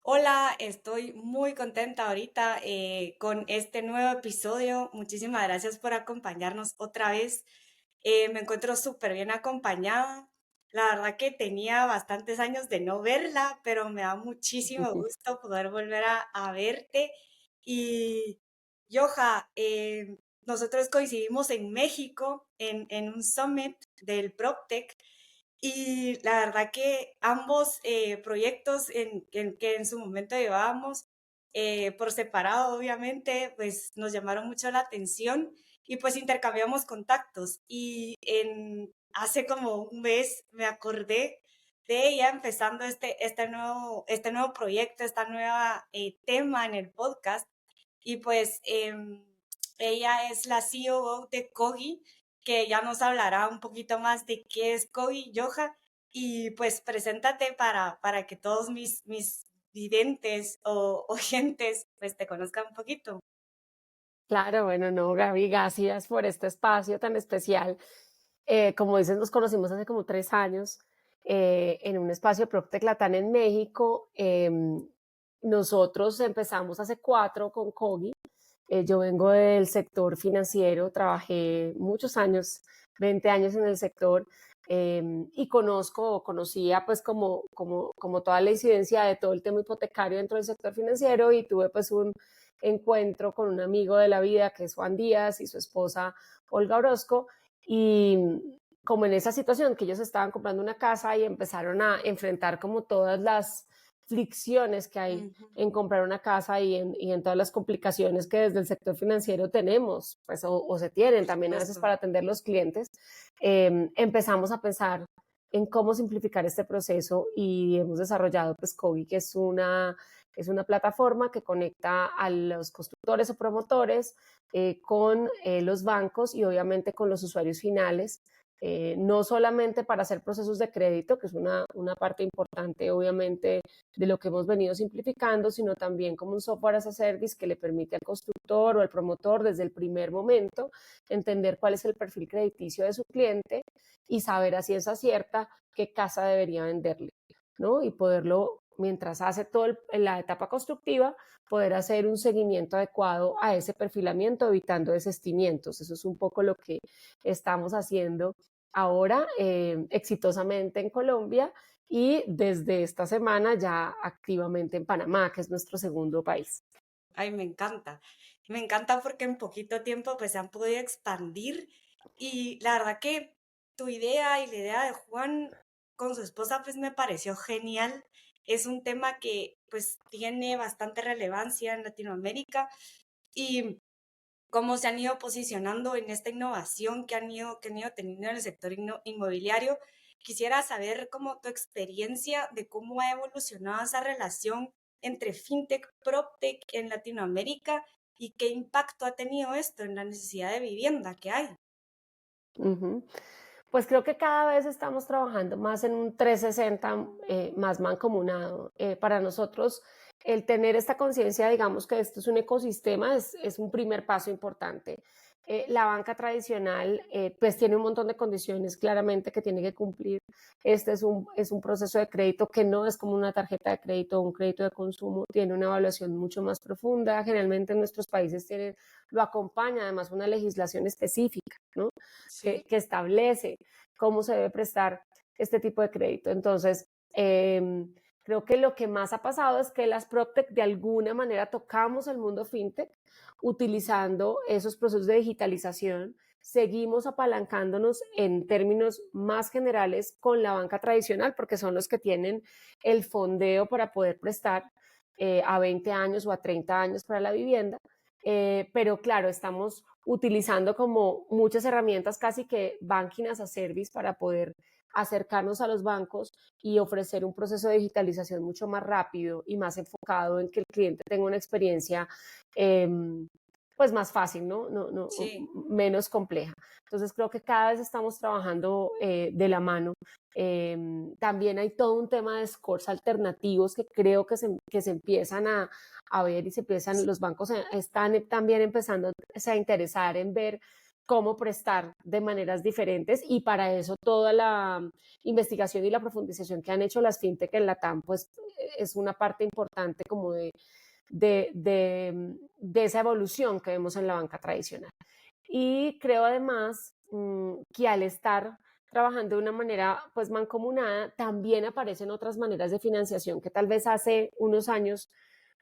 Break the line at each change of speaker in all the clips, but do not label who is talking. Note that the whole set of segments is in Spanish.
Hola, estoy muy contenta ahorita con este nuevo episodio. Muchísimas gracias por acompañarnos otra vez. Me encuentro súper bien acompañada. La verdad que tenía bastantes años de no verla, pero me da muchísimo gusto poder volver a verte. Y Joja, nosotros coincidimos en México en un summit del PropTech. Y la verdad que ambos proyectos que en su momento llevábamos por separado, obviamente, pues nos llamaron mucho la atención y pues intercambiamos contactos. Hace como un mes me acordé de ella empezando este nuevo proyecto, esta nueva tema en el podcast. Y pues ella es la CEO de Kogi, que ya nos hablará un poquito más de qué es Kogi, Yoja. Y pues preséntate para que todos mis videntes o oyentes pues te conozcan un poquito.
Claro, bueno, no, Gaby, gracias por este espacio tan especial. Como dices, nos conocimos hace como 3 años en un espacio PropTech Latam en México. Nosotros empezamos hace 4 con Kogi. Yo vengo del sector financiero, trabajé muchos años, 20 años en el sector, y conocía pues como toda la incidencia de todo el tema hipotecario dentro del sector financiero, y tuve pues un encuentro con un amigo de la vida que es Juan Díaz y su esposa Olga Orozco, y como en esa situación que ellos estaban comprando una casa y empezaron a enfrentar como todas las fricciones que hay
Ujú,
en comprar una casa y en todas las complicaciones que desde el sector financiero tenemos, pues, o se tienen
por
también a veces
supuesto.
para atender los clientes. Empezamos a pensar en cómo simplificar este proceso y hemos desarrollado pues Kogi, que es una plataforma que conecta a los constructores o promotores con los bancos y obviamente con los usuarios finales, no solamente para hacer procesos de crédito, que es una parte importante obviamente de lo que hemos venido simplificando, sino también como un software as a service que le permite al constructor o al promotor desde el primer momento entender cuál es el perfil crediticio de su cliente y saber a ciencia cierta qué casa debería venderle, ¿no? Y poderlo, mientras hace toda la etapa constructiva, poder hacer un seguimiento adecuado a ese perfilamiento, evitando desestimientos. Eso es un poco lo que estamos haciendo ahora exitosamente en Colombia y desde esta semana ya activamente en Panamá, que es nuestro segundo país.
Ay, me encanta. Me encanta porque en poquito tiempo pues se han podido expandir y la verdad que tu idea y la idea de Juan con su esposa pues me pareció genial. Es un tema que pues tiene bastante relevancia en Latinoamérica y cómo se han ido posicionando en esta innovación que han ido teniendo en el sector inmobiliario. Quisiera saber cómo tu experiencia de cómo ha evolucionado esa relación entre fintech, proptech en Latinoamérica y qué impacto ha tenido esto en la necesidad de vivienda que hay.
Ujú. Pues creo que cada vez estamos trabajando más en un 360 más mancomunado. Para nosotros, el tener esta conciencia, digamos que esto es un ecosistema, es un primer paso importante. La banca tradicional, pues tiene un montón de condiciones claramente que tiene que cumplir. Este es un proceso de crédito que no es como una tarjeta de crédito o un crédito de consumo, tiene una evaluación mucho más profunda. Generalmente en nuestros países lo acompaña además una legislación específica, ¿no?
Sí.
que establece cómo se debe prestar este tipo de crédito. Entonces, creo que lo que más ha pasado es que las PropTech de alguna manera tocamos el mundo fintech utilizando esos procesos de digitalización. Seguimos apalancándonos en términos más generales con la banca tradicional porque son los que tienen el fondeo para poder prestar a 20 años o a 30 años para la vivienda. Pero claro, estamos utilizando como muchas herramientas casi que banking as a service para poder acercarnos a los bancos y ofrecer un proceso de digitalización mucho más rápido y más enfocado en que el cliente tenga una experiencia eh, pues más fácil, ¿no?
Sí.
Menos compleja. Entonces creo que cada vez estamos trabajando de la mano. También hay todo un tema de scores alternativos que creo que se empiezan a ver y los bancos están también empezando a interesar en ver cómo prestar de maneras diferentes, y para eso toda la investigación y la profundización que han hecho las fintech en Latam, pues es una parte importante como de esa evolución que vemos en la banca tradicional. Y creo además que al estar trabajando de una manera pues mancomunada, también aparecen otras maneras de financiación que tal vez hace unos años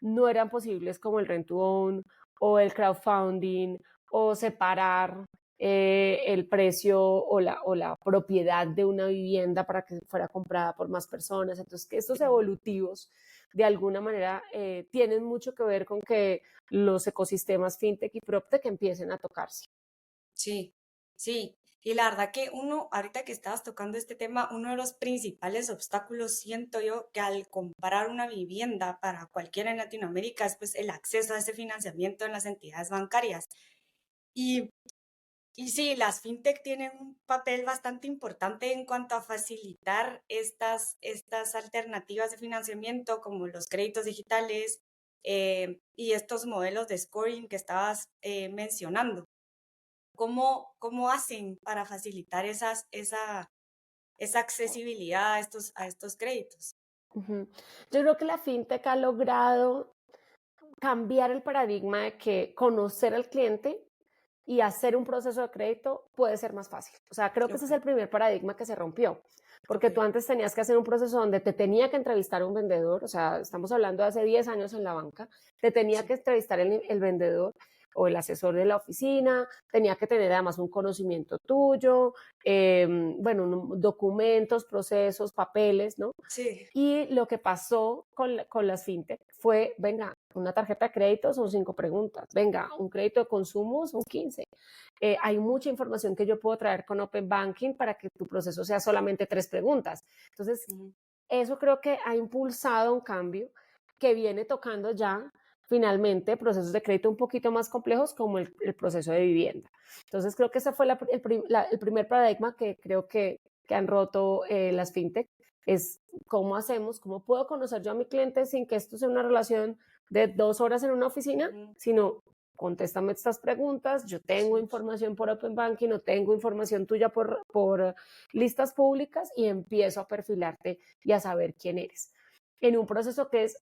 no eran posibles, como el rent to own o el crowdfunding o separar el precio o la propiedad de una vivienda para que fuera comprada por más personas. Entonces, que estos evolutivos de alguna manera tienen mucho que ver con que los ecosistemas fintech y proptech empiecen a tocarse.
Sí, sí. Y la verdad que uno, ahorita que estabas tocando este tema, uno de los principales obstáculos, siento yo, que al comprar una vivienda para cualquiera en Latinoamérica es pues el acceso a ese financiamiento en las entidades bancarias. Y, y sí, las fintech tienen un papel bastante importante en cuanto a facilitar estas alternativas de financiamiento como los créditos digitales y estos modelos de scoring que estabas mencionando. ¿Cómo hacen para facilitar esa accesibilidad a estos créditos?
Ujú. Yo creo que la fintech ha logrado cambiar el paradigma de que conocer al cliente y hacer un proceso de crédito puede ser más fácil. O sea, creo que ese
Ok,
es el primer paradigma que se rompió,
ok,
porque tú antes tenías que hacer un proceso donde te tenía que entrevistar un vendedor, o sea, estamos hablando de hace 10 años en la banca, te tenía
sí,
que entrevistar el vendedor o el asesor de la oficina, tenía que tener además un conocimiento tuyo, bueno, documentos, procesos, papeles, ¿no?
sí,
Y lo que pasó con las fintech fue, venga, una tarjeta de crédito son 5 preguntas, venga, un crédito de consumo son 15. Hay mucha información que yo puedo traer con Open Banking para que tu proceso sea solamente 3 preguntas. Entonces,
ujú,
eso creo que ha impulsado un cambio que viene tocando ya finalmente procesos de crédito un poquito más complejos como el proceso de vivienda. Entonces, creo que ese fue el primer paradigma que creo que han roto las fintech, es cómo hacemos, cómo puedo conocer yo a mi cliente sin que esto sea una relación de 2 horas en una oficina,
ujú,
sino contéstame estas preguntas, yo tengo
sí,
información por Open Banking o tengo información tuya por listas públicas y empiezo a perfilarte y a saber quién eres. En un proceso que es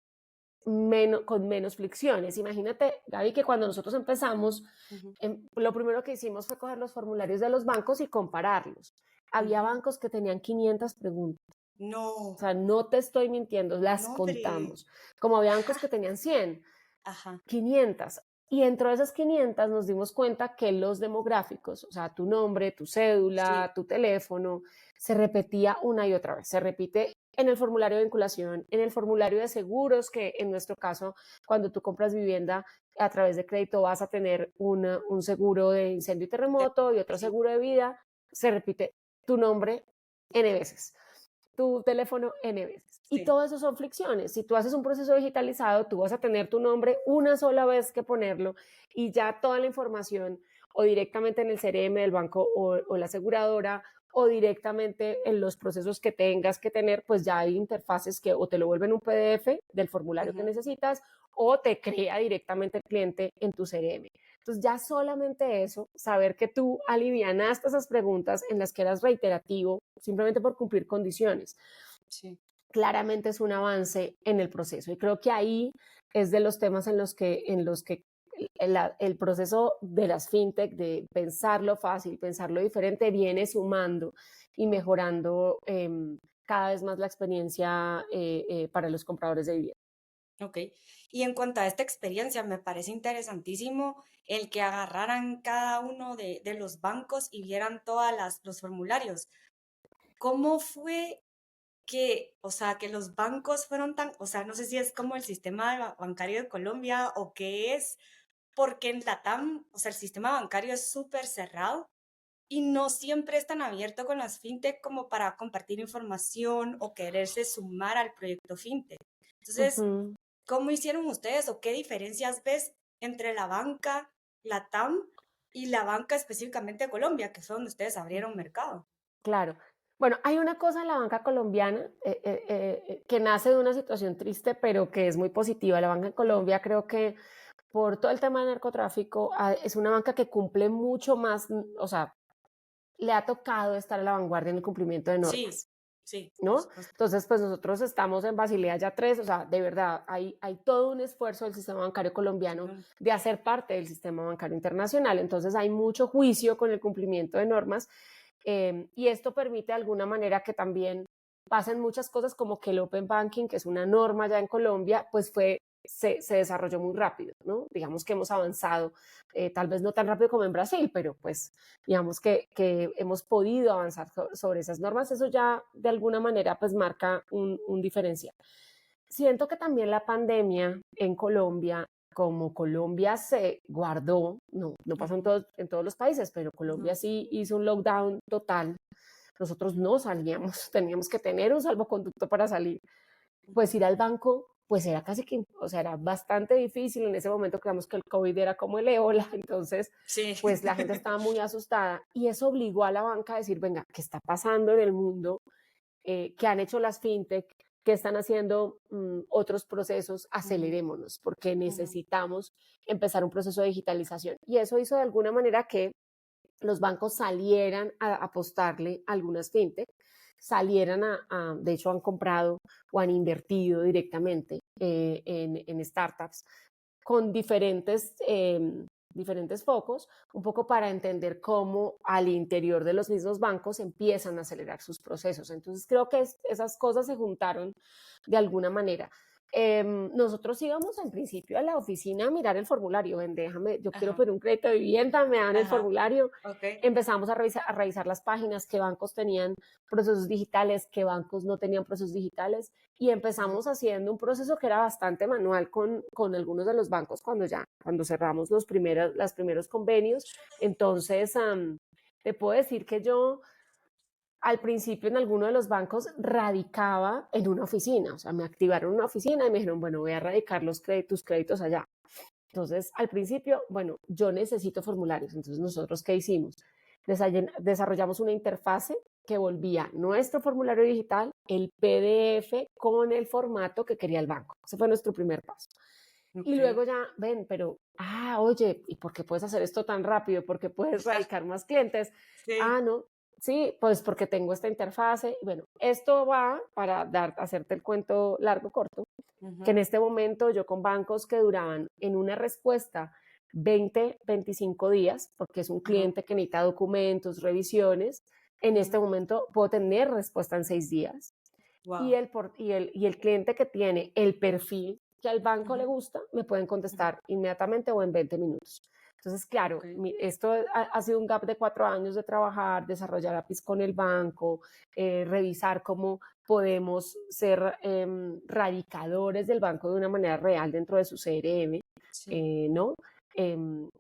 con menos fricciones. Imagínate, Gaby, que cuando nosotros empezamos,
ujú,
lo primero que hicimos fue coger los formularios de los bancos y compararlos. Había
ujú.
bancos que tenían 500 preguntas. O
No,
sea, no te estoy mintiendo, las
no, hombre.
contamos. Como había bancos que tenían 100,
Ajá,
500. Y dentro de esas 500 nos dimos cuenta que los demográficos, o sea, tu nombre, tu cédula,
sí,
tu teléfono, se repetía una y otra vez. Se repite en el formulario de vinculación, en el formulario de seguros, que en nuestro caso, cuando tú compras vivienda a través de crédito, vas a tener un seguro de incendio y
de-
terremoto y otro
sí,
seguro de vida. Se repite tu nombre N veces, tu teléfono N veces. Y
sí,
todo eso son fricciones. Si tú haces un proceso digitalizado, tú vas a tener tu nombre una sola vez que ponerlo y ya toda la información o directamente en el CRM del banco o la aseguradora o directamente en los procesos que tengas que tener, pues ya hay interfaces que o te lo vuelven un PDF del formulario que
ujú,
necesitas o te crea directamente el cliente en tu CRM. Entonces ya solamente eso, saber que tú alivianaste esas preguntas en las que eras reiterativo simplemente por cumplir condiciones,
sí,
claramente es un avance en el proceso. Y creo que ahí es de los temas en los que el proceso de las fintech, de pensarlo fácil, pensarlo diferente, viene sumando y mejorando cada vez más la experiencia para los compradores de vivienda.
ok. Y en cuanto a esta experiencia, me parece interesantísimo el que agarraran cada uno de los bancos y vieran los formularios. ¿Cómo fue o sea, que los bancos fueron tan, o sea, no sé si es como el sistema bancario de Colombia o qué es, porque en Latam, o sea, el sistema bancario es súper cerrado y no siempre es tan abierto con las fintech como para compartir información o quererse sumar al proyecto fintech. Entonces,
Ujú.
¿cómo hicieron ustedes o qué diferencias ves entre la banca Latam y la banca específicamente de Colombia, que fue donde ustedes abrieron mercado?
Claro. Bueno, hay una cosa en la banca colombiana que nace de una situación triste, pero que es muy positiva. La banca en
Ujú,
Colombia creo que por todo el tema de narcotráfico, es una banca que cumple mucho más, o sea, le ha tocado estar a la vanguardia en el cumplimiento de
Sí,
normas,
sí, por
¿no?
supuesto.
Entonces, pues nosotros estamos en Basilea ya 3, o sea, de verdad, hay todo un esfuerzo del sistema bancario colombiano
Ujú,
de hacer parte del sistema bancario internacional. Entonces, hay mucho juicio con el cumplimiento de normas y esto permite de alguna manera que también pasen muchas cosas como que el Open Banking, que es una norma ya en Colombia, pues se desarrolló muy rápido, ¿no? Digamos que hemos avanzado, tal vez no tan rápido como en Brasil, pero pues digamos que hemos podido avanzar sobre esas normas. Eso ya de alguna manera pues marca un diferencial. Siento que también la pandemia en Colombia, como Colombia se guardó, no pasó
ujú,
en todos los países, pero Colombia
ujú,
sí hizo un lockdown total. Nosotros no salíamos, teníamos que tener un salvoconducto para salir. Pues
ujú.
ir al banco, pues era casi que, o sea, era bastante difícil. En ese momento creíamos que el COVID era como el ébola, entonces,
Sí.
pues la gente estaba muy asustada y eso obligó a la banca a decir, venga, ¿qué está pasando en el mundo? ¿Qué han hecho las fintech? ¿Qué están haciendo otros procesos?
Ujú,
Acelerémonos, porque
ujú,
necesitamos empezar un proceso de digitalización. Y eso hizo de alguna manera que los bancos salieran a apostarle a algunas fintech, salieran de hecho han comprado o han invertido directamente en startups con diferentes focos, un poco para entender cómo al interior de los mismos bancos empiezan a acelerar sus procesos. Entonces creo que esas cosas se juntaron de alguna manera. Nosotros íbamos en principio a la oficina a mirar el formulario, ven, déjame, yo quiero
ajá,
pedir un crédito de vivienda, me dan el
ajá,
formulario,
ok.
empezamos a revisar las páginas, qué bancos tenían procesos digitales, qué bancos no tenían procesos digitales, y
Ujú,
empezamos haciendo un proceso que era bastante manual con algunos de los bancos cuando cerramos los primeros convenios. Entonces, te puedo decir que yo al principio en alguno de los bancos radicaba en una oficina, o sea, me activaron una oficina y me dijeron, bueno, voy a radicar tus créditos allá. Entonces, al principio, bueno, yo necesito formularios. Entonces, nosotros, ¿qué hicimos? Desarrollamos una interfase que volvía nuestro formulario digital, el PDF con el formato que quería el banco. Ese fue nuestro primer paso. Y
ok.
luego ya, ven, pero, oye, ¿y por qué puedes hacer esto tan rápido? ¿Por qué puedes radicar más clientes?
Sí.
No, sí, pues porque tengo esta interfase. Bueno, esto va para hacerte el cuento largo, corto, que en
Ujú,
este momento yo con bancos que duraban en una respuesta 20, 25 días, porque es un
ajá,
cliente que necesita documentos, revisiones, en este
ujú,
momento puedo tener respuesta en 6 días. Y
wow.
el cliente que tiene el perfil que al banco le
Ujú,
gusta, me pueden
ujú,
contestar inmediatamente o en 20 minutos. Entonces, claro,
ok.
esto ha sido un gap de 4 años de trabajar, desarrollar APIs con el banco, revisar cómo podemos ser radicadores del banco de una manera real dentro de su CRM,
Sí,
¿no?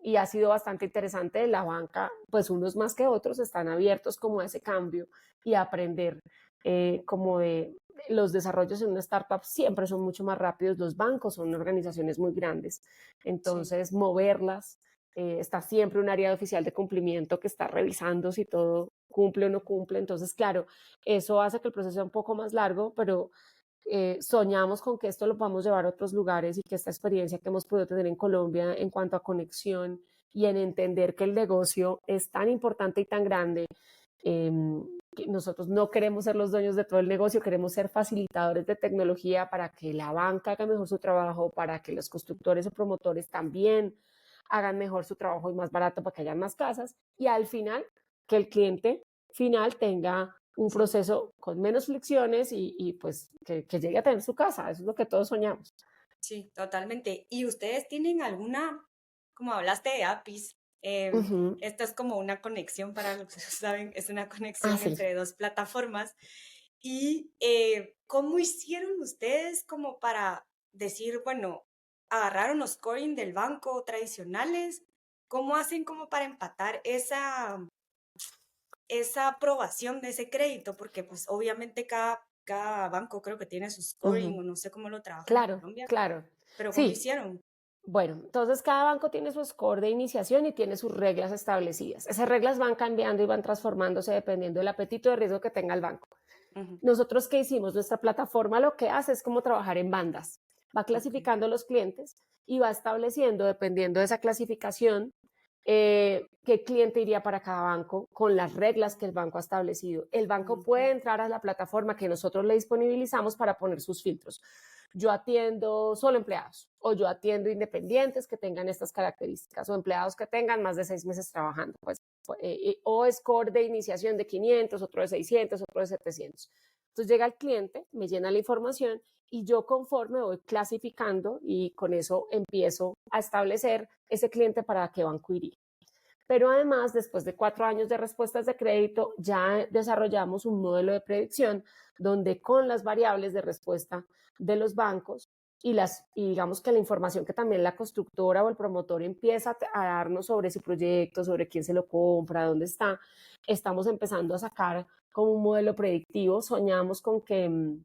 Y ha sido bastante interesante. La banca, pues unos más que otros, están abiertos como a ese cambio y a aprender como de los desarrollos en una startup siempre son mucho más rápidos, los bancos son organizaciones muy grandes,
sí,
entonces moverlas, está siempre un área oficial de cumplimiento que está revisando si todo cumple o no cumple, entonces claro, eso hace que el proceso sea un poco más largo, pero soñamos con que esto lo podamos llevar a otros lugares y que esta experiencia que hemos podido tener en Colombia en cuanto a conexión y en entender que el negocio es tan importante y tan grande, eh, que nosotros no queremos ser los dueños de todo el negocio, queremos ser facilitadores de tecnología para que la banca haga mejor su trabajo, para que los constructores o promotores también hagan mejor su trabajo y más barato para que haya más casas y al final que el cliente final tenga un
sí,
proceso con menos fricciones y pues que llegue a tener su casa. Eso es lo que todos soñamos.
sí, totalmente. ¿Y ustedes tienen alguna, como hablaste de APIs,
Ujú.
esto es como una conexión, para los que no saben, es una
Ah,
conexión
sí.
entre dos plataformas? ¿Y cómo hicieron ustedes como para decir, bueno, agarraron los scoring del banco tradicionales? ¿Cómo hacen como para empatar esa aprobación de ese crédito? Porque pues obviamente cada banco creo que tiene su scoring
Ujú.
o no sé cómo lo trabajan en
Claro,
Colombia,
claro.
pero ¿cómo
Sí,
hicieron?
bueno, entonces cada banco tiene su score de iniciación y tiene sus reglas establecidas. Esas reglas van cambiando y van transformándose dependiendo del apetito de riesgo que tenga el banco.
Ujú,
Nosotros, ¿qué hicimos? Nuestra plataforma lo que hace es como trabajar en bandas. va
Ok.
clasificando los clientes y va estableciendo, dependiendo de esa clasificación, qué cliente iría para cada banco con las reglas que el banco ha establecido. El banco
Ujú.
puede entrar a la plataforma que nosotros le disponibilizamos para poner sus filtros. Yo atiendo solo empleados o yo atiendo independientes que tengan estas características o empleados que tengan más de 6 meses trabajando. Pues, o score de iniciación de 500, otro de 600, otro de 700. Entonces llega el cliente, me llena la información y yo conforme voy clasificando y con eso empiezo a establecer ese cliente para qué banco iría. Pero además, después de 4 años de respuestas de crédito, ya desarrollamos un modelo de predicción donde con las variables de respuesta de los bancos y digamos que la información que también la constructora o el promotor empieza a darnos sobre su proyecto, sobre quién se lo compra, dónde está, estamos empezando a sacar como un modelo predictivo. Soñamos con que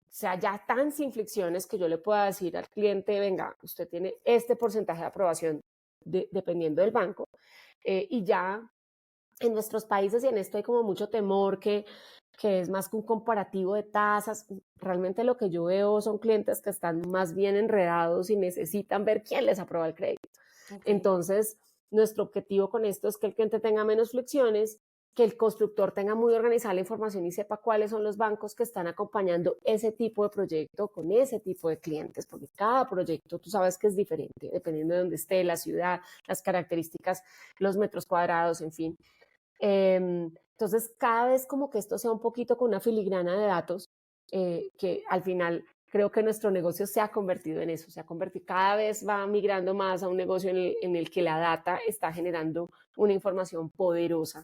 sea ya tan sin fricciones que yo le pueda decir al cliente, venga, usted tiene este porcentaje de aprobación dependiendo del banco, y ya en nuestros países, y en esto hay como mucho temor que es más que un comparativo de tasas. Realmente lo que yo veo son clientes que están más bien enredados y necesitan ver quién les aprueba el crédito.
Ok.
Entonces, nuestro objetivo con esto es que el cliente tenga menos flexiones, que el constructor tenga muy organizada la información y sepa cuáles son los bancos que están acompañando ese tipo de proyecto con ese tipo de clientes, porque cada proyecto tú sabes que es diferente, dependiendo de dónde esté, la ciudad, las características, los metros cuadrados, en fin. Entonces, cada vez como que esto sea un poquito con una filigrana de datos, que al final creo que nuestro negocio se ha convertido en eso, se ha convertido, cada vez va migrando más a un negocio en el que la data está generando una información poderosa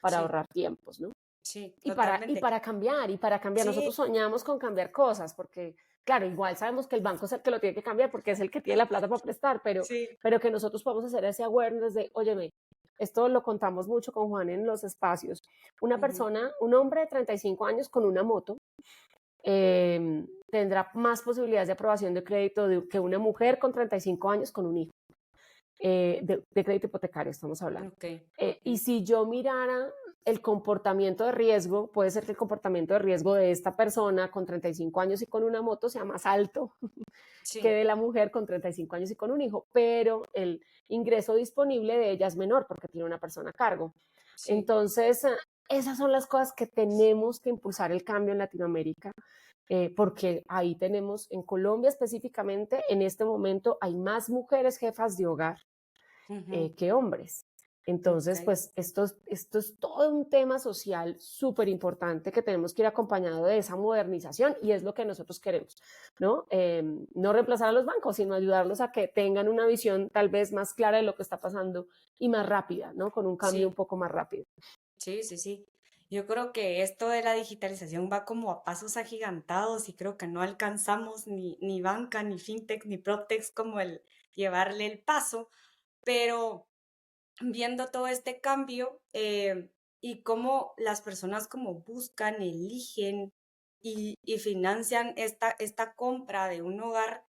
para
Sí,
ahorrar tiempos, ¿no?
sí,
Y para, y
totalmente.
para cambiar, y para cambiar.
Sí,
Nosotros soñamos con cambiar cosas, porque, claro, igual sabemos que el banco es el que lo tiene que cambiar porque es el que tiene la plata para prestar, pero,
sí.
pero que nosotros podamos hacer ese awareness de, óyeme, esto lo contamos mucho con Juan en los espacios. Una
Ujú.
persona, un hombre de 35 años con una moto, tendrá más posibilidades de aprobación de crédito que una mujer con 35 años con un hijo, de crédito hipotecario estamos hablando.
Ok,
Y
ok.
si yo mirara el comportamiento de riesgo, puede ser que el comportamiento de riesgo de esta persona con 35 años y con una moto sea más alto que
Sí,
de la mujer con 35 años y con un hijo, pero el ingreso disponible de ella es menor porque tiene una persona a cargo.
sí.
Entonces, esas son las cosas que tenemos que impulsar el cambio en Latinoamérica, porque ahí tenemos, en Colombia específicamente, en este momento hay más mujeres jefas de hogar
Ujú.
que hombres.
Ok.
Entonces, pues esto es todo un tema social súper importante que tenemos que ir acompañado de esa modernización y es lo que nosotros queremos, ¿no? No reemplazar a los bancos, sino ayudarlos a que tengan una visión tal vez más clara de lo que está pasando y más rápida, ¿no? Con un cambio un
Sí,
poco más rápido.
sí, sí, sí. Yo creo que esto de la digitalización va como a pasos agigantados y creo que no alcanzamos ni banca, ni fintech, ni proptech como el llevarle el paso, pero viendo todo este cambio y cómo las personas como buscan, eligen y financian esta compra de un hogar,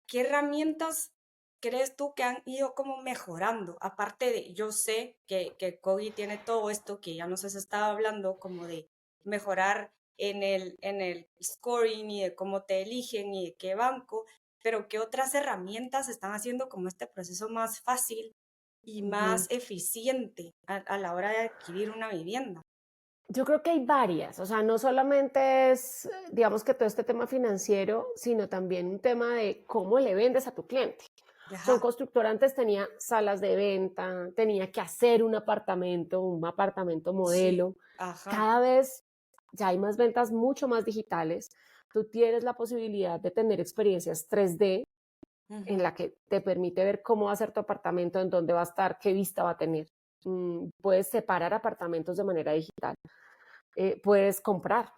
¿qué herramientas crees tú que han ido como mejorando? Aparte de, yo sé que Cogí tiene todo esto que ya nos has estado hablando, como de mejorar en el scoring y de cómo te eligen y de qué banco, pero ¿qué otras herramientas están haciendo como este proceso más fácil y
Ujú.
más eficiente a la hora de adquirir una vivienda?
Yo creo que hay varias, o sea, no solamente es, digamos que todo este tema financiero, sino también un tema de cómo le vendes a tu cliente. O sea, un
Ajá,
constructor antes tenía salas de venta, tenía que hacer un apartamento
sí,
modelo.
ajá,
Cada vez ya hay más ventas mucho más digitales. Tú tienes la posibilidad de tener experiencias 3D en
ujú,
la que te permite ver cómo va a ser tu apartamento, en dónde va a estar, qué vista va a tener. Puedes separar apartamentos de manera digital. Puedes comprar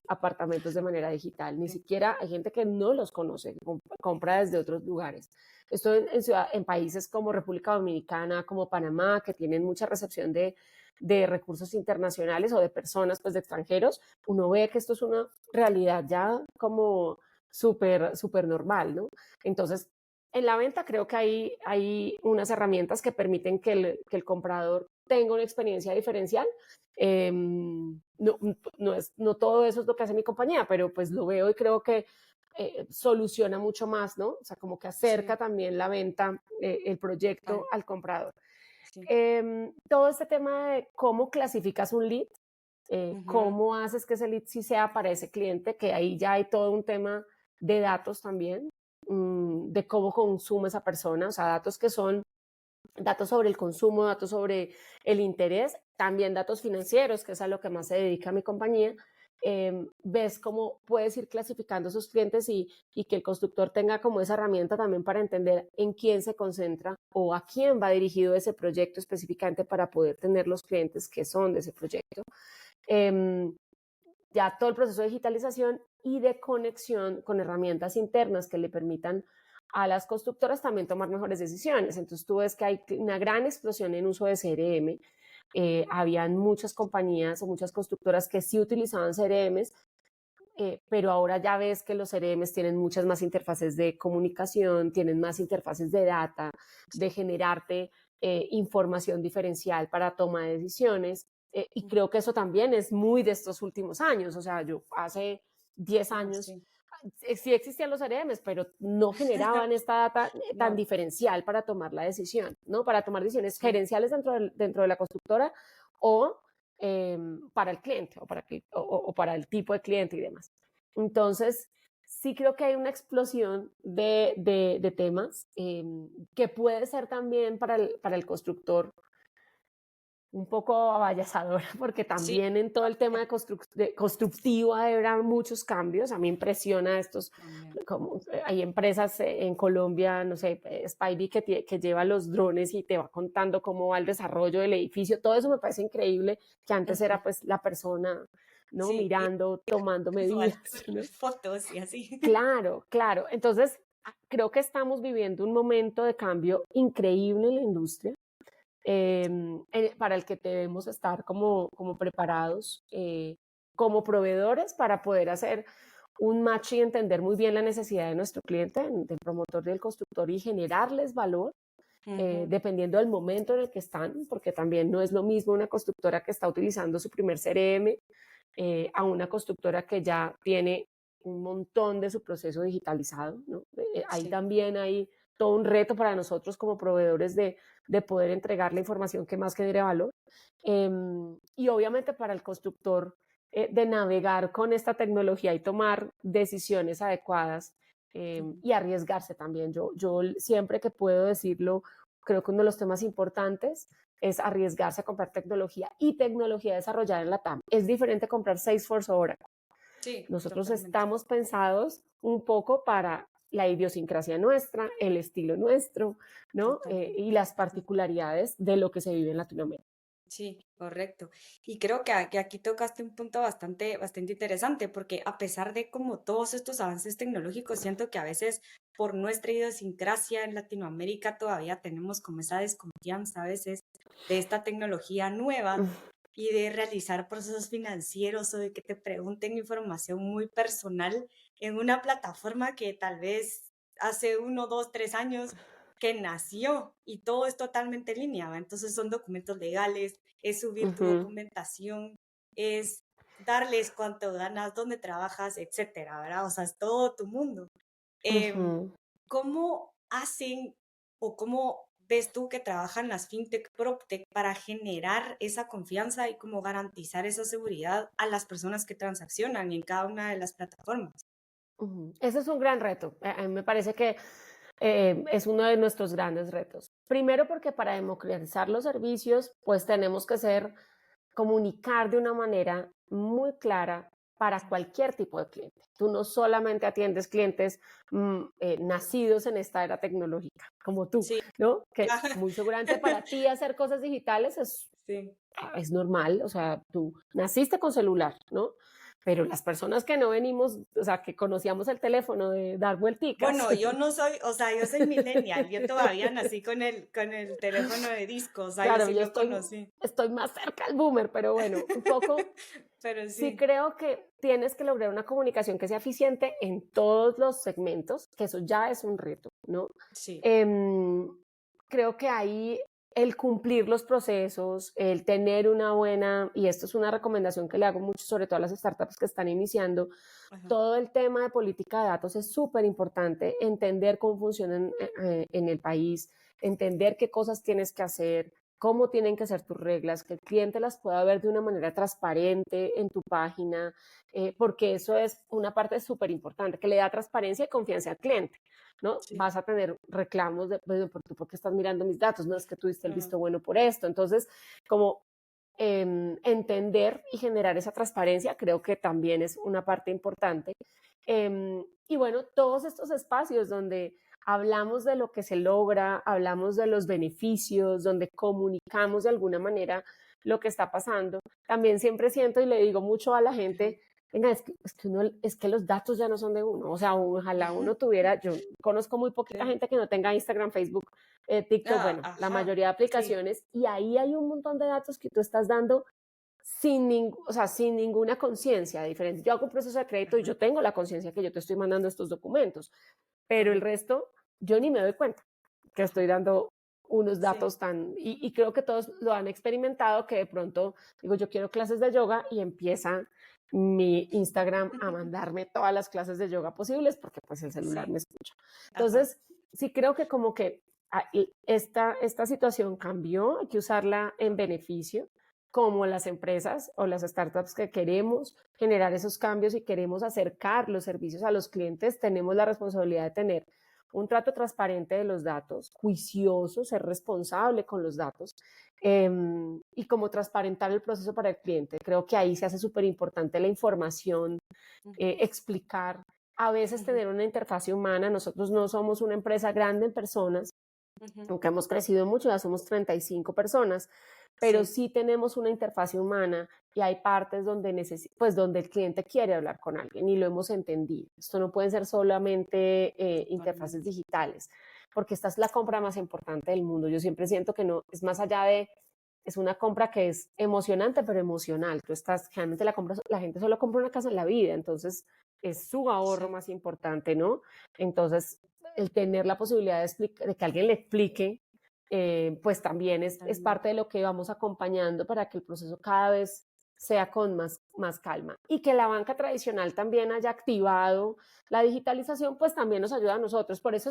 apartamentos de manera digital. Ni
ok,
siquiera hay gente que no los conoce, compra desde otros lugares. Esto en países como República Dominicana, como Panamá, que tienen mucha recepción de recursos internacionales o de personas, pues de extranjeros, uno ve que esto es una realidad ya como súper, súper normal, ¿no? Entonces, en la venta creo que hay unas herramientas que permiten que el comprador tenga una experiencia diferencial. No todo eso es lo que hace mi compañía, pero pues lo veo y creo que soluciona mucho más, ¿no? O sea, como que acerca
Sí,
también la venta, el proyecto
total,
al comprador.
sí.
Todo este tema de cómo clasificas un lead,
Ujú,
cómo haces que ese lead sí sea para ese cliente, que ahí ya hay todo un tema de datos también, de cómo consume esa persona, o sea, datos que son datos sobre el consumo, datos sobre el interés, también datos financieros, que es a lo que más se dedica mi compañía. Ves cómo puedes ir clasificando esos clientes y que el constructor tenga como esa herramienta también para entender en quién se concentra o a quién va dirigido ese proyecto específicamente para poder tener los clientes que son de ese proyecto. Eh, ya todo el proceso de digitalización y de conexión con herramientas internas que le permitan a las constructoras también tomar mejores decisiones. Entonces tú ves que hay una gran explosión en uso de CRM. Habían muchas compañías o muchas constructoras que sí utilizaban CRMs, pero ahora ya ves que los CRMs tienen muchas más interfaces de comunicación, tienen más interfaces de data, de
sí.
generarte información diferencial para toma de decisiones. Y
Mm,
creo que eso también es muy de estos últimos años. O sea, yo hace 10
no,
años
sí.
sí existían los CRMs, pero no generaban esta data tan
No,
diferencial para tomar la decisión, ¿no? Para tomar decisiones
sí.
gerenciales dentro de la constructora o para el cliente o para el tipo de cliente y demás. Entonces, sí creo que hay una explosión de temas que puede ser también para el constructor un poco avallasadora, porque
Sí,
también en todo el tema de constructivo debe haber muchos cambios. A mí me impresiona estos,
también.
como hay empresas en Colombia, no sé, Spivey que lleva los drones y te va contando cómo va el desarrollo del edificio. Todo eso me parece increíble, que antes
Ujú,
era pues la persona, ¿no?
sí, y
Mirando, tomando medidas,
visual,
¿no?
fotos y así.
Claro, claro. Entonces, creo que estamos viviendo un momento de cambio increíble en la industria para el que debemos estar como preparados como proveedores para poder hacer un match y entender muy bien la necesidad de nuestro cliente, del promotor, del constructor y generarles valor
Ujú,
dependiendo del momento en el que están, porque también no es lo mismo una constructora que está utilizando su primer CRM a una constructora que ya tiene un montón de su proceso digitalizado, ¿no? Ahí
sí,
también hay todo un reto para nosotros como proveedores de poder entregar la información que más genere valor. Y obviamente para el constructor de navegar con esta tecnología y tomar decisiones adecuadas
ujú,
y arriesgarse también. Yo siempre que puedo decirlo, creo que uno de los temas importantes es arriesgarse a comprar tecnología y tecnología desarrollada en la TAM. Es diferente comprar Salesforce o Oracle.
sí,
Nosotros
totalmente.
estamos pensados un poco para la idiosincrasia nuestra, el estilo nuestro, ¿no? Y
Totalmente.
las
Sí.
particularidades de lo que se vive en Latinoamérica.
Sí, correcto. Y creo que aquí tocaste un punto bastante interesante, porque a pesar de como todos estos avances tecnológicos, siento que a veces por nuestra idiosincrasia en Latinoamérica todavía tenemos como esa desconfianza a veces de esta tecnología nueva y de realizar procesos financieros o de que te pregunten información muy personal en una plataforma que tal vez hace 1, 2, 3 años que nació y todo es totalmente en línea, ¿va? Entonces son documentos legales, es subir tu
Ujú,
documentación, es darles cuánto ganas, dónde trabajas, etcétera, ¿verdad? O sea, es todo tu mundo. Em,
ujú.
¿Cómo hacen o cómo ves tú que trabajan las fintech, proptech para generar esa confianza y cómo garantizar esa seguridad a las personas que transaccionan en cada una de las plataformas?
Ujú. Ese es un gran reto. A mí me parece que es uno de nuestros grandes retos. Primero porque para democratizar los servicios, pues tenemos que comunicar de una manera muy clara para
Sí,
cualquier tipo de cliente. Tú no solamente atiendes clientes nacidos en esta era tecnológica, como tú,
sí,
¿no? Que muy seguramente para ti hacer cosas digitales
sí,
es normal, o sea, tú naciste con celular, ¿no? Pero las personas que no venimos, o sea, que conocíamos el teléfono de dar vuelticas.
bueno, yo no soy, o sea, yo soy millennial, yo todavía nací con el teléfono de disco, o sea, yo
Claro,
sí lo conocí.
estoy más cerca al boomer, pero bueno, un poco
Pero
sí
sí,
creo que tienes que lograr una comunicación que sea eficiente en todos los segmentos, que eso ya es un reto, ¿no?
sí,
Em, creo que ahí el cumplir los procesos, el tener una buena, y esto es una recomendación que le hago mucho, sobre todo a las startups que están iniciando,
Ajá,
todo el tema de política de datos es súper importante, entender cómo funcionan en el país, entender qué cosas tienes que hacer, cómo tienen que ser tus reglas, que el cliente las pueda ver de una manera transparente en tu página, porque eso es una parte súper importante, que le da transparencia y confianza al cliente. ¿No?
sí,
Vas a tener reclamos de, bueno, ¿por tú porque estás mirando mis datos? No es que tuviste el
ajá,
visto bueno por esto. Entonces, como entender y generar esa transparencia creo que también es una parte importante. Y bueno, todos estos espacios donde hablamos de lo que se logra, hablamos de los beneficios, donde comunicamos de alguna manera lo que está pasando. También siempre siento y le digo mucho a la
ajá,
gente, venga, es que los datos ya no son de uno, o sea, ojalá uno tuviera, yo conozco muy poquita
sí.
gente que no tenga Instagram, Facebook, TikTok,
Ah,
bueno, la
ajá,
mayoría de
sí,
aplicaciones, y ahí hay un montón de datos que tú estás dando o sea, sin ninguna conciencia diferente. Yo hago un proceso de crédito y
ajá,
yo tengo la conciencia que yo te estoy mandando estos documentos, pero el
correcto,
resto yo ni me doy cuenta que estoy
ajá,
dando unos
sí.
datos y creo que todos lo han experimentado, que de pronto digo, yo quiero clases de yoga y empieza mi Instagram a mandarme todas las clases de yoga posibles porque pues el celular
Sí,
me escucha.
ajá,
Entonces, sí creo que como que esta situación cambió, hay que usarla en beneficio, como las empresas o las startups que queremos generar esos cambios y queremos acercar los servicios a los clientes, tenemos la responsabilidad de tener un trato transparente de los datos, juicioso, ser responsable con los datos y como transparentar el proceso para el cliente. Creo que ahí se hace súper importante la información,
ujú,
explicar, a veces
ujú,
tener una interfaz humana. Nosotros no somos una empresa grande en personas,
ujú,
aunque hemos crecido mucho, ya somos 35 personas, pero
sí,
sí tenemos una interfaz humana y hay partes donde, pues donde el cliente quiere hablar con alguien y lo hemos entendido. Esto no pueden ser solamente interfaces
totalmente,
digitales, porque esta es la
sí,
compra más importante del mundo. Yo siempre siento que no, es más allá de, es una compra que es emocionante, pero emocional. Tú estás, generalmente la gente solo compra una casa en la vida, entonces es su ahorro
sí,
más importante, ¿no? Entonces, el tener la posibilidad de que alguien le explique, pues también es
totalmente,
parte de lo que vamos acompañando para que el proceso cada vez sea con más calma. Y que la banca tradicional también haya activado la digitalización, pues también nos ayuda a nosotros. Por eso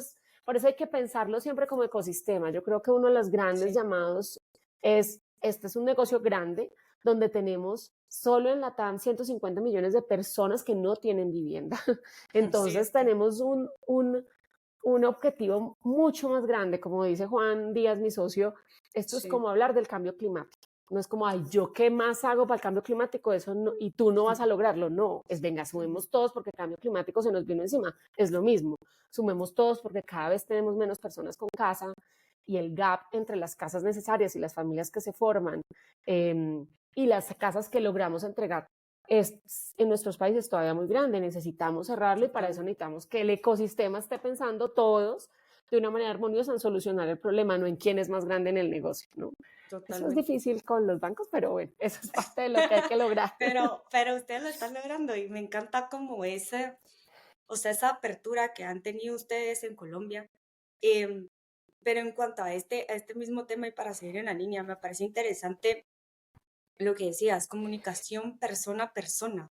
hay que pensarlo siempre como ecosistema. Yo creo que uno de los grandes
sí,
llamados es, este es un negocio grande donde tenemos solo en la TAM 150 millones de personas que no tienen vivienda.
sí,
Entonces
es que,
tenemos un objetivo mucho más grande, como dice Juan Díaz, mi socio, esto es
sí,
como hablar del cambio climático. No es como, ay, ¿yo qué más hago para el cambio climático? Eso no, y tú no vas a lograrlo. No, es venga,
ujú,
sumemos todos porque el cambio climático se nos vino encima. Es lo mismo. Sumemos todos porque cada vez tenemos menos personas con casa y el gap entre las casas necesarias y las familias que se forman y las casas que logramos entregar es en nuestros países todavía muy grande, necesitamos cerrarlo y para eso
totalmente,
necesitamos que el ecosistema esté pensando todos de una manera armoniosa en solucionar el problema, no en quién es más grande en el negocio, ¿no? Eso es
totalmente.
difícil con los bancos, pero bueno, eso es parte de lo que hay que lograr.
Pero ustedes lo están logrando y me encanta como ese, o sea, esa apertura que han tenido ustedes en Colombia. Em, pero en cuanto a este mismo tema y para seguir en la línea, me parece interesante lo que decías, comunicación persona a persona.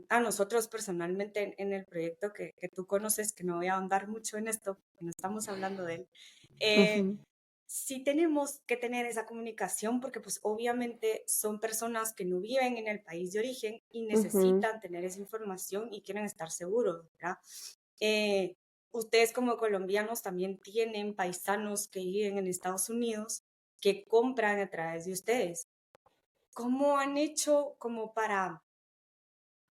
A nosotros personalmente en el proyecto que tú conoces, que no voy a ahondar mucho en esto, que no estamos hablando de él,
Ujú,
sí tenemos que tener esa comunicación porque pues obviamente son personas que no viven en el país de origen y
ujú.
necesitan tener esa información y quieren estar seguros, ¿verdad? Eh, ustedes como colombianos también tienen paisanos que viven en Estados Unidos que compran a través de ustedes. ¿Cómo han hecho como para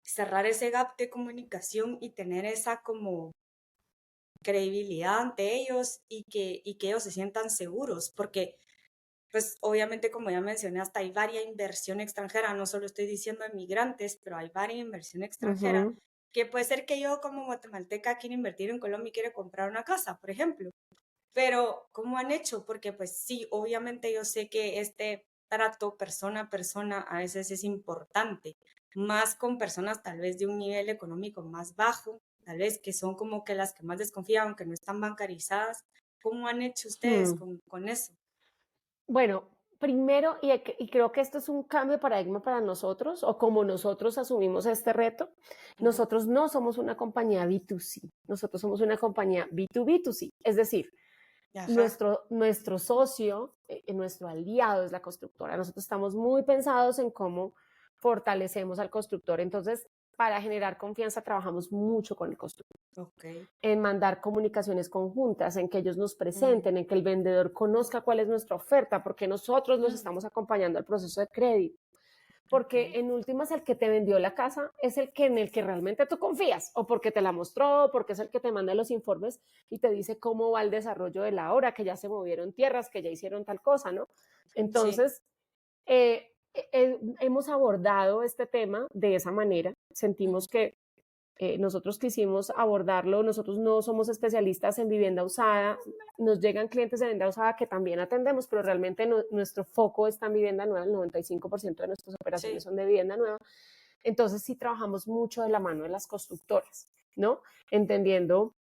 cerrar ese gap de comunicación y tener esa como credibilidad ante ellos y que ellos se sientan seguros? Porque, pues, obviamente, como ya mencioné, hasta hay varia inversión extranjera, no solo estoy diciendo emigrantes, pero hay varia inversión extranjera,
Ujú,
que puede ser que yo como guatemalteca quiera invertir en Colombia y quiere comprar una casa, por ejemplo. Pero, ¿cómo han hecho? Porque, pues sí, obviamente yo sé que este trato persona a persona a veces es importante, más con personas tal vez de un nivel económico más bajo, tal vez que son como que las que más desconfían, aunque no están bancarizadas. ¿Cómo han hecho ustedes
mm.
con eso?
Bueno, primero, y creo que esto es un cambio de paradigma para nosotros, o como nosotros asumimos este reto,
Ujú.
nosotros no somos una compañía B2C, nosotros somos una compañía B2B2C, es decir,
Ajá,
nuestro socio, nuestro aliado es la constructora. Nosotros estamos muy pensados en cómo fortalecemos al constructor. Entonces, para generar confianza, trabajamos mucho con el constructor,
ok.
en mandar comunicaciones conjuntas, en que ellos nos
Mm,
presenten, en que el vendedor conozca cuál es nuestra oferta, porque nosotros los
mm,
estamos acompañando al proceso de crédito.
ok.
Porque en últimas el que te vendió la casa es el que en el que realmente tú confías, o porque te la mostró, porque es el que te manda los informes y te dice cómo va el desarrollo de la obra, que ya se movieron tierras, que ya hicieron tal cosa, ¿no?
Sí.
Entonces, hemos abordado este tema de esa manera.
Ujú,
Sentimos que nosotros quisimos abordarlo, nosotros no somos especialistas en vivienda usada, nos llegan clientes de vivienda usada que también atendemos, pero realmente nuestro foco está en vivienda nueva, el 95% de nuestras operaciones
sí.
son de vivienda nueva, entonces sí trabajamos mucho de la mano de las constructoras, ¿no? Entendiendo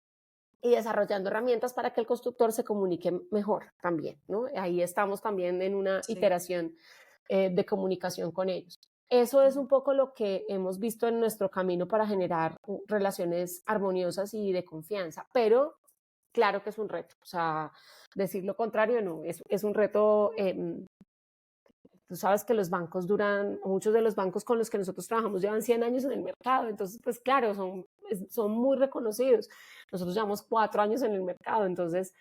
y desarrollando herramientas para que el constructor se comunique mejor también, ¿no? Ahí estamos también en una
Sí.
iteración de comunicación con ellos. Eso es
Ujú,
un poco lo que hemos visto en nuestro camino para generar relaciones armoniosas y de confianza, pero claro que es un reto, o sea, decir lo contrario no, es un reto. Tú sabes que los bancos duran, muchos de los bancos con los que nosotros trabajamos llevan 100 años en el mercado, entonces pues claro, son muy reconocidos. Nosotros llevamos 4 años en el mercado, entonces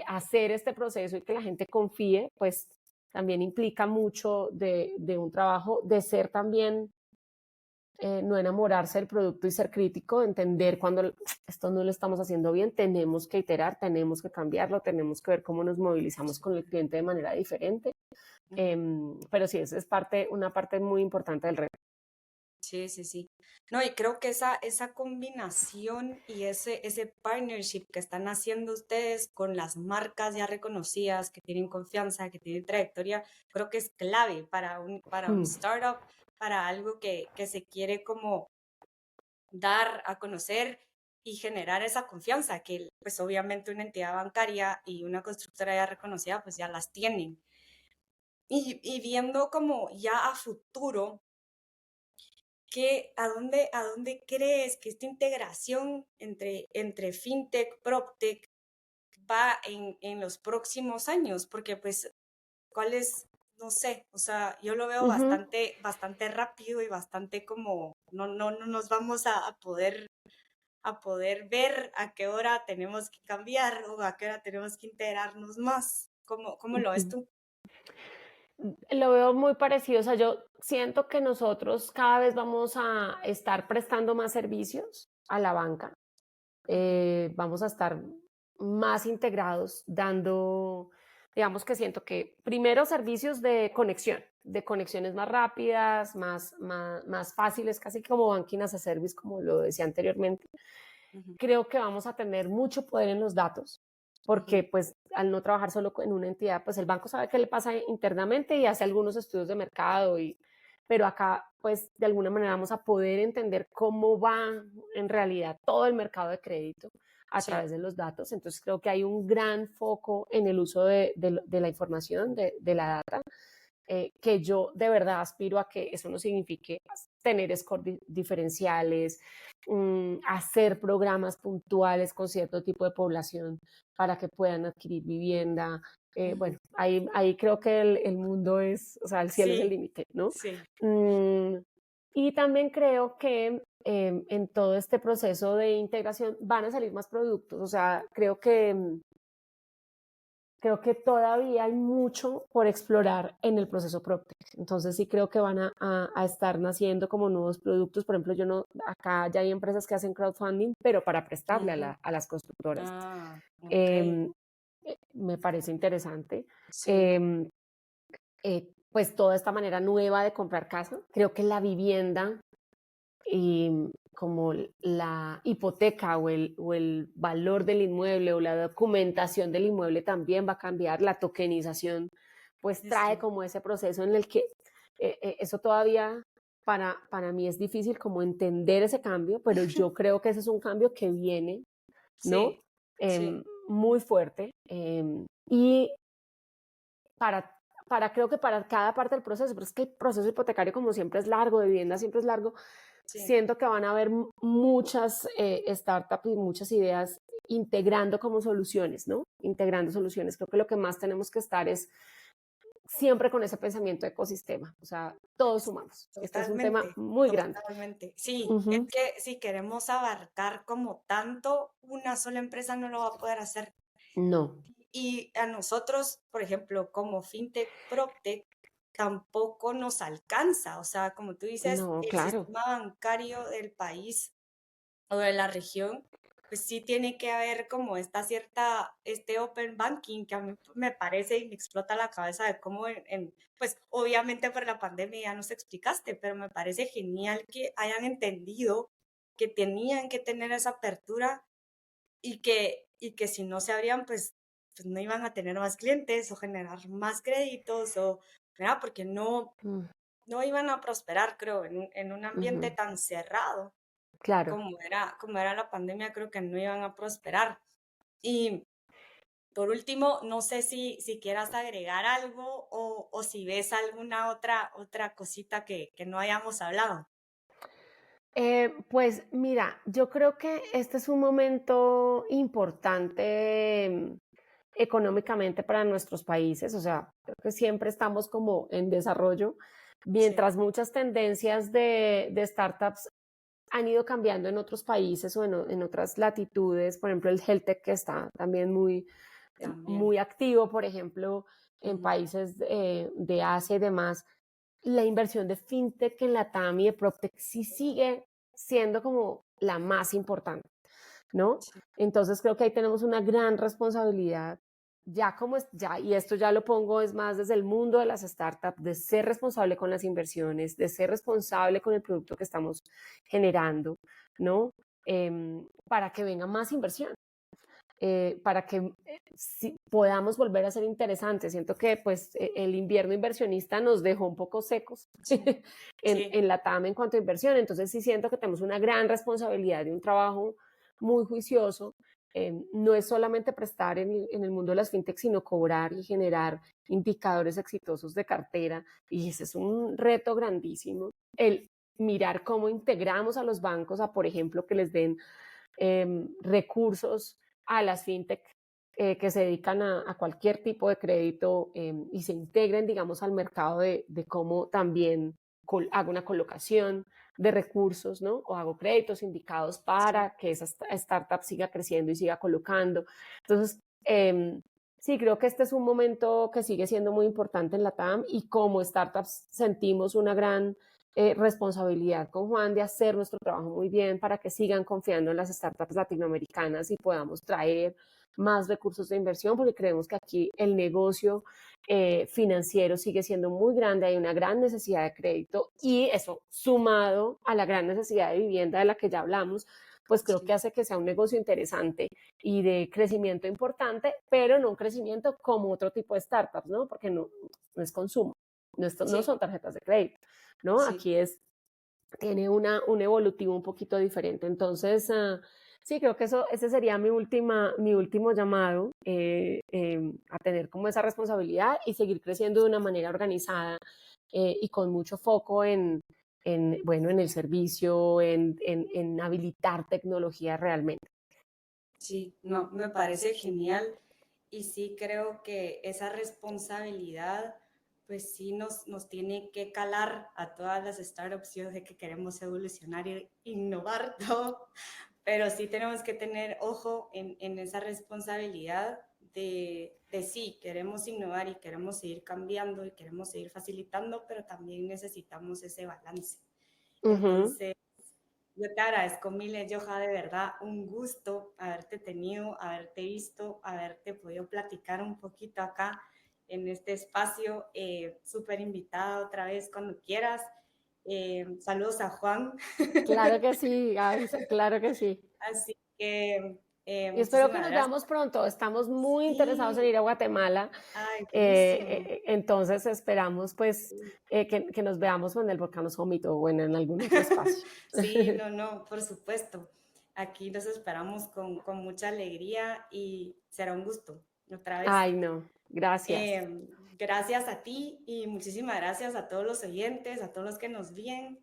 hacer este proceso y que la gente confíe, pues también implica mucho de un trabajo, de ser también, no enamorarse del producto y ser crítico, entender cuando esto no lo estamos haciendo bien, tenemos que iterar, tenemos que cambiarlo, tenemos que ver cómo nos movilizamos con el cliente de manera diferente.
ujú.
Pero sí, eso es parte, una parte muy importante del reto.
Sí, sí, sí. No, y creo que esa combinación y ese partnership que están haciendo ustedes con las marcas ya reconocidas, que tienen confianza, que tienen trayectoria, creo que es clave para un
Mm.
startup, para algo que se quiere como dar a conocer y generar esa confianza que pues obviamente una entidad bancaria y una constructora ya reconocida pues ya las tienen. Y viendo como ya a futuro, ¿a dónde crees que esta integración entre fintech, proptech va en los próximos años? Porque pues, ¿cuál es? No sé, o sea, yo lo veo
Ujú.
bastante rápido y bastante como, no nos vamos a poder ver a qué hora tenemos que cambiar o a qué hora tenemos que integrarnos más. ¿Cómo lo ves
Ujú.
tú?
Lo veo muy parecido, o sea, yo siento que nosotros cada vez vamos a estar prestando más servicios a la banca,
Ujú,
vamos a estar más integrados, dando, digamos que siento que primero servicios de conexiones más rápidas, más fáciles, casi como banking as a service, como lo decía anteriormente.
ujú,
Creo que vamos a tener mucho poder en los datos,
ujú.
porque pues al no trabajar solo en una entidad, pues el banco sabe qué le pasa internamente y hace algunos estudios de mercado, pero acá pues de alguna manera vamos a poder entender cómo va en realidad todo el mercado de crédito a
Sí,
través de los datos. Entonces creo que hay un gran foco en el uso de la información, de la data, que yo de verdad aspiro a que eso no signifique tener scores diferenciales, hacer programas puntuales con cierto tipo de población para que puedan adquirir vivienda.
ujú.
Bueno, ahí creo que el mundo es, o sea, el cielo es el
Sí,
límite, ¿no?
sí.
Mm, y también creo que en todo este proceso de integración van a salir más productos, o sea, creo que todavía hay mucho por explorar en el proceso PropTech. Entonces sí creo que van a estar naciendo como nuevos productos. Por ejemplo, yo no, acá ya hay empresas que hacen crowdfunding, pero para prestarle
Ujú.
a las constructoras.
Ah, ok.
Eh, Me parece interesante.
Sí,
Eh, pues toda esta manera nueva de comprar casa. Creo que la vivienda y como la hipoteca o el valor del inmueble o la documentación del inmueble también va a cambiar, la tokenización pues trae
esto.
como ese proceso en el que eso todavía para mí es difícil como entender ese cambio, pero yo creo que ese es un cambio que viene, ¿no?
Sí, sí.
Muy fuerte. Y para creo que para cada parte del proceso, pero es que el proceso hipotecario como siempre es largo, de vivienda siempre es largo,
Sí,
siento que van a haber muchas startups y muchas ideas integrando como soluciones, ¿no? Integrando soluciones. Creo que lo que más tenemos que estar es siempre con ese pensamiento de ecosistema, o sea, todos sumamos. Este es un tema
totalmente,
muy grande.
totalmente. Sí, es
Ujú.
que si queremos abarcar como tanto, una sola empresa no lo va a poder hacer.
No,
Y a nosotros, por ejemplo, como fintech, proptech, tampoco nos alcanza. O sea, como tú dices,
no,
el
claro.
sistema bancario del país o de la región, pues sí tiene que haber como esta cierta, este open banking que a mí me parece y me explota la cabeza de cómo pues obviamente por la pandemia ya nos explicaste, pero me parece genial que hayan entendido que tenían que tener esa apertura y que si no se abrían, pues no iban a tener más clientes o generar más créditos o, ¿verdad? Porque
Mm,
no iban a prosperar, creo, en un ambiente
ujú.
tan cerrado
Claro.
como era la pandemia, creo que no iban a prosperar. Y por último, no sé si quieras agregar algo o si ves alguna otra cosita que no hayamos hablado.
Pues mira, yo creo que este es un momento importante económicamente para nuestros países, o sea, creo que siempre estamos como en desarrollo,
Sí,
mientras muchas tendencias de startups han ido cambiando en otros países o en otras latitudes, por ejemplo, el health tech que está también
también.
muy activo, por ejemplo, en
Ujú.
países de Asia y demás, la inversión de fintech en la TAM y de PropTech sí sigue siendo como la más importante, ¿no?
Sí,
Entonces creo que ahí tenemos una gran responsabilidad, ya como es, ya, y esto ya lo pongo es más desde el mundo de las startups, de ser responsable con las inversiones, de ser responsable con el producto que estamos generando, ¿no? Para que venga más inversión, para que podamos volver a ser interesantes. Siento que pues el invierno inversionista nos dejó un poco secos
sí, sí,
en la TAM en cuanto a inversión, entonces sí siento que tenemos una gran responsabilidad de un trabajo muy juicioso. No es solamente prestar en el mundo de las fintechs, sino cobrar y generar indicadores exitosos de cartera, y ese es un reto grandísimo. El mirar cómo integramos a los bancos a, por ejemplo, que les den recursos a las fintech que se dedican a cualquier tipo de crédito y se integren, digamos, al mercado de cómo también hago una colocación de recursos, ¿no? O hago créditos indicados
sí,
para que esa startup siga creciendo y siga colocando. Entonces, sí, creo que este es un momento que sigue siendo muy importante en la TAM y como startups sentimos una gran responsabilidad con Juan de hacer nuestro trabajo muy bien para que sigan confiando en las startups latinoamericanas y podamos traer más recursos de inversión, porque creemos que aquí el negocio financiero sigue siendo muy grande, hay una gran necesidad de crédito y eso sumado a la gran necesidad de vivienda de la que ya hablamos, pues creo que
sí,
hace que sea un negocio interesante y de crecimiento importante, pero no un crecimiento como otro tipo de startups, ¿no? Porque no es consumo, no
sí,
son tarjetas de crédito. ¿No?
sí.
Aquí tiene un evolutivo un poquito diferente. Entonces, sí, creo que ese sería mi último llamado a tener como esa responsabilidad y seguir creciendo de una manera organizada y con mucho foco bueno, en el servicio, en habilitar tecnología realmente.
Sí, no, me parece genial y sí creo que esa responsabilidad, pues sí nos tiene que calar a todas las startups. Yo sé que queremos evolucionar e innovar todo, pero sí tenemos que tener ojo en esa responsabilidad de sí, queremos innovar y queremos seguir cambiando y queremos seguir facilitando, pero también necesitamos ese balance.
Uh -huh.
Entonces, yo te agradezco miles, Joja, de verdad, un gusto haberte tenido, haberte visto, haberte podido platicar un poquito acá en este espacio. Súper invitada otra vez cuando quieras. Saludos a Juan.
Claro que sí, Gaby, claro que sí.
Así que
Y espero que
muchísimas
nos
gracias.
veamos pronto. Estamos muy interesados en
Sí,
ir a Guatemala.
ay, buenísimo.
Entonces esperamos pues que nos veamos en el Volcán Summit o bueno, en algún otro espacio.
Sí, no, no, por supuesto. Aquí los esperamos con mucha alegría y será un gusto otra vez.
Ay, no, gracias.
Gracias a ti y muchísimas gracias a todos los oyentes, a todos los que nos ven.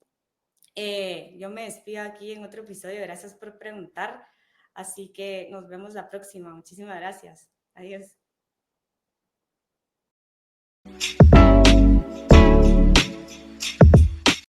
Yo me despido aquí en otro episodio. Gracias por preguntar. Así que nos vemos la próxima. Muchísimas gracias. Adiós.